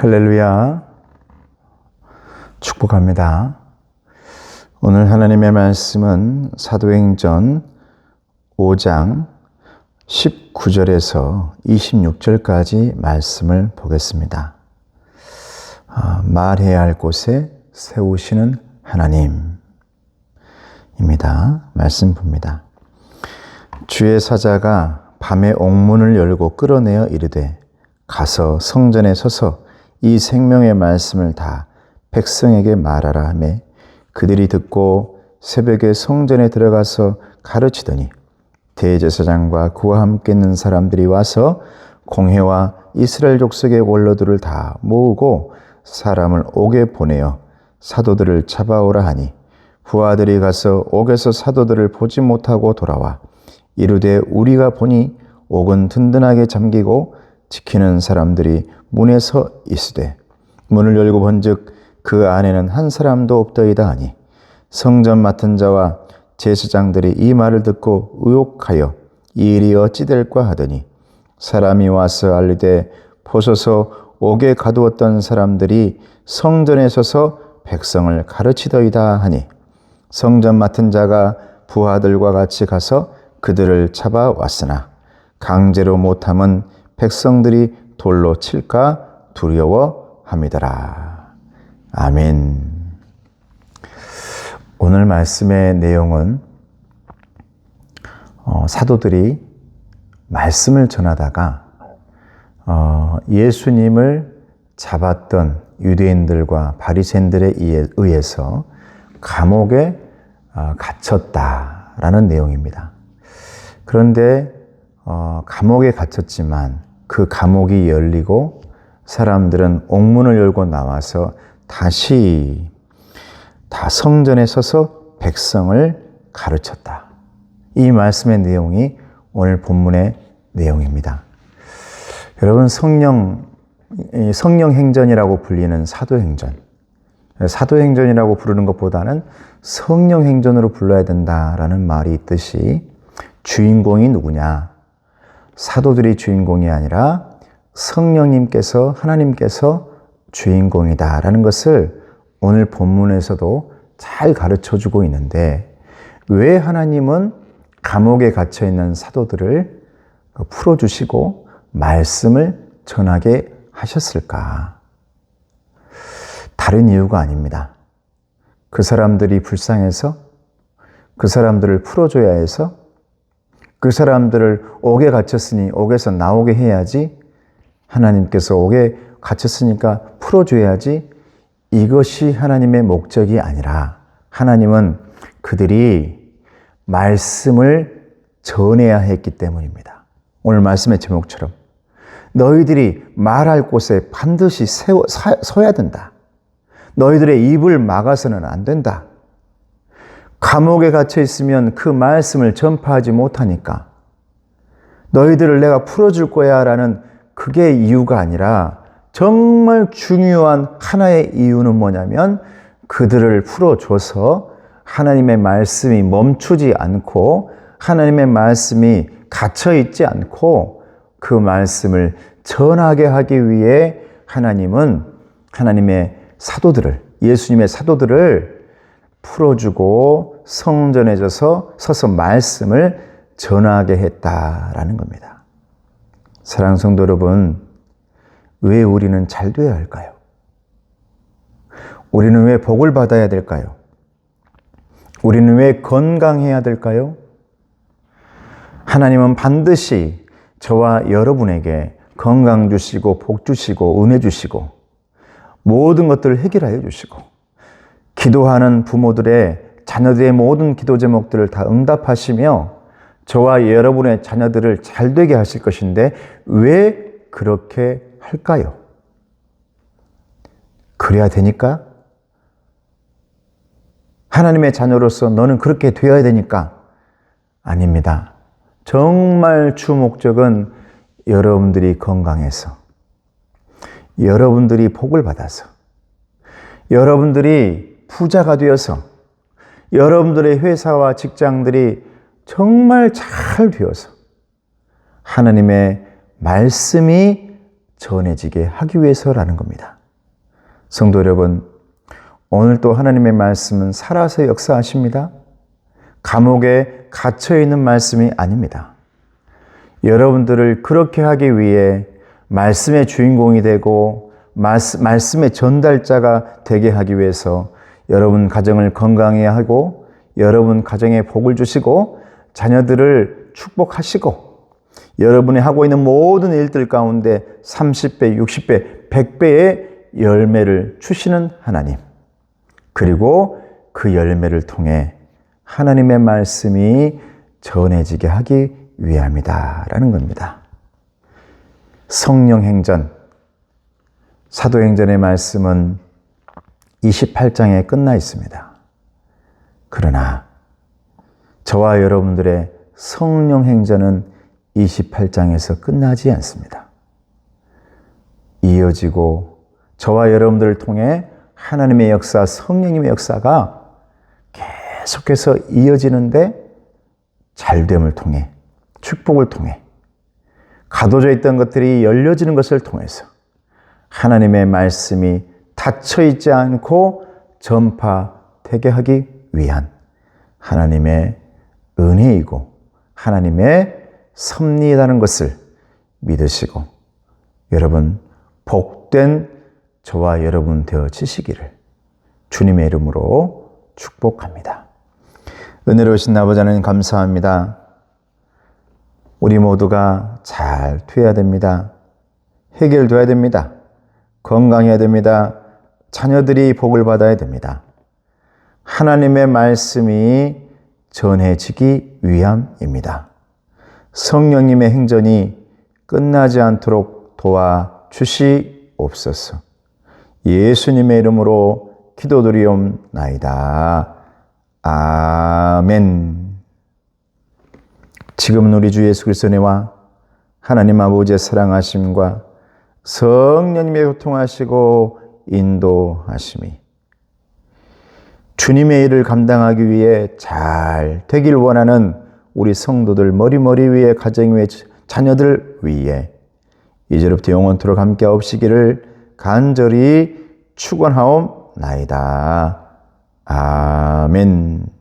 할렐루야, 축복합니다. 오늘 하나님의 말씀은 사도행전 5장 19절에서 26절까지 말씀을 보겠습니다. 말해야 할 곳에 세우시는 하나님입니다. 말씀 봅니다. 주의 사자가 밤에 옥문을 열고 끌어내어 이르되 가서 성전에 서서 이 생명의 말씀을 다 백성에게 말하라 하매 그들이 듣고 새벽에 성전에 들어가서 가르치더니 대제사장과 그와 함께 있는 사람들이 와서 공회와 이스라엘 족속의 원로들을 다 모으고 사람을 옥에 보내어 사도들을 잡아오라 하니 부하들이 가서 옥에서 사도들을 보지 못하고 돌아와 이르되 우리가 보니 옥은 든든하게 잠기고 지키는 사람들이 문에 서 있으되 문을 열고 본즉 그 안에는 한 사람도 없더이다 하니 성전 맡은 자와 제사장들이 이 말을 듣고 의혹하여 이 일이 어찌 될까 하더니 사람이 와서 알리되 보소서 옥에 가두었던 사람들이 성전에 서서 백성을 가르치더이다 하니 성전 맡은 자가 부하들과 같이 가서 그들을 잡아왔으나 강제로 못함은 백성들이 돌로 칠까 두려워함이더라. 아멘. 오늘 말씀의 내용은 사도들이 말씀을 전하다가 예수님을 잡았던 유대인들과 바리새인들에 의해서 감옥에 갇혔다라는 내용입니다. 그런데 감옥에 갇혔지만 그 감옥이 열리고 사람들은 옥문을 열고 나와서 다시 다 성전에 서서 백성을 가르쳤다. 이 말씀의 내용이 오늘 본문의 내용입니다. 여러분, 성령 행전이라고 불리는 사도행전. 사도행전이라고 부르는 것보다는 성령 행전으로 불러야 된다라는 말이 있듯이 주인공이 누구냐? 사도들이 주인공이 아니라 성령님께서, 하나님께서 주인공이다라는 것을 오늘 본문에서도 잘 가르쳐주고 있는데 왜 하나님은 감옥에 갇혀있는 사도들을 풀어주시고 말씀을 전하게 하셨을까? 다른 이유가 아닙니다. 그 사람들이 불쌍해서 그 사람들을 풀어줘야 해서 그 사람들을 옥에 갇혔으니 옥에서 나오게 해야지, 하나님께서 옥에 갇혔으니까 풀어줘야지, 이것이 하나님의 목적이 아니라 하나님은 그들이 말씀을 전해야 했기 때문입니다. 오늘 말씀의 제목처럼 너희들이 말할 곳에 반드시 서야 된다. 너희들의 입을 막아서는 안 된다. 감옥에 갇혀 있으면 그 말씀을 전파하지 못하니까 너희들을 내가 풀어줄 거야 라는 그게 이유가 아니라 정말 중요한 하나의 이유는 뭐냐면 그들을 풀어줘서 하나님의 말씀이 멈추지 않고 하나님의 말씀이 갇혀있지 않고 그 말씀을 전하게 하기 위해 하나님은 하나님의 사도들을, 예수님의 사도들을 풀어주고 성전에 서서 말씀을 전하게 했다라는 겁니다. 사랑하는 성도 여러분, 왜 우리는 잘 되어야 할까요? 우리는 왜 복을 받아야 될까요? 우리는 왜 건강해야 될까요? 하나님은 반드시 저와 여러분에게 건강 주시고 복 주시고 은혜 주시고 모든 것들을 해결하여 주시고 기도하는 부모들의 자녀들의 모든 기도 제목들을 다 응답하시며 저와 여러분의 자녀들을 잘 되게 하실 것인데 왜 그렇게 할까요? 그래야 되니까? 하나님의 자녀로서 너는 그렇게 되어야 되니까? 아닙니다. 정말 주 목적은 여러분들이 건강해서, 여러분들이 복을 받아서, 여러분들이 부자가 되어서, 여러분들의 회사와 직장들이 정말 잘 되어서 하나님의 말씀이 전해지게 하기 위해서라는 겁니다. 성도 여러분, 오늘 또 하나님의 말씀은 살아서 역사하십니다. 감옥에 갇혀있는 말씀이 아닙니다. 여러분들을 그렇게 하기 위해 말씀의 주인공이 되고 말씀의 전달자가 되게 하기 위해서 여러분 가정을 건강히 하고 여러분 가정에 복을 주시고 자녀들을 축복하시고 여러분이 하고 있는 모든 일들 가운데 30배, 60배, 100배의 열매를 주시는 하나님, 그리고 그 열매를 통해 하나님의 말씀이 전해지게 하기 위함이다라는 겁니다. 성령행전, 사도행전의 말씀은 28장에 끝나 있습니다. 그러나 저와 여러분들의 성령행전은 28장에서 끝나지 않습니다. 이어지고 저와 여러분들을 통해 하나님의 역사, 성령님의 역사가 계속해서 이어지는데 잘됨을 통해, 축복을 통해, 가둬져 있던 것들이 열려지는 것을 통해서 하나님의 말씀이 닫혀 있지 않고 전파되게 하기 위한 하나님의 은혜이고 하나님의 섭리라는 것을 믿으시고 여러분 복된 저와 여러분 되어지시기를 주님의 이름으로 축복합니다. 은혜로우신 아버지 하나님 감사합니다. 우리 모두가 잘 돼야 됩니다. 해결돼야 됩니다. 건강해야 됩니다. 자녀들이 복을 받아야 됩니다. 하나님의 말씀이 전해지기 위함입니다. 성령님의 행전이 끝나지 않도록 도와주시옵소서. 예수님의 이름으로 기도드리옵나이다. 아멘. 지금은 우리 주 예수 그리스도의 은혜와 하나님 아버지의 사랑하심과 성령님의 교통하시고 인도하심이 주님의 일을 감당하기 위해 잘 되길 원하는 우리 성도들 머리 위에 가정 위에 자녀들 위에 이제부터 영원토록 함께 없시기를 간절히 축원하옵나이다. 아멘.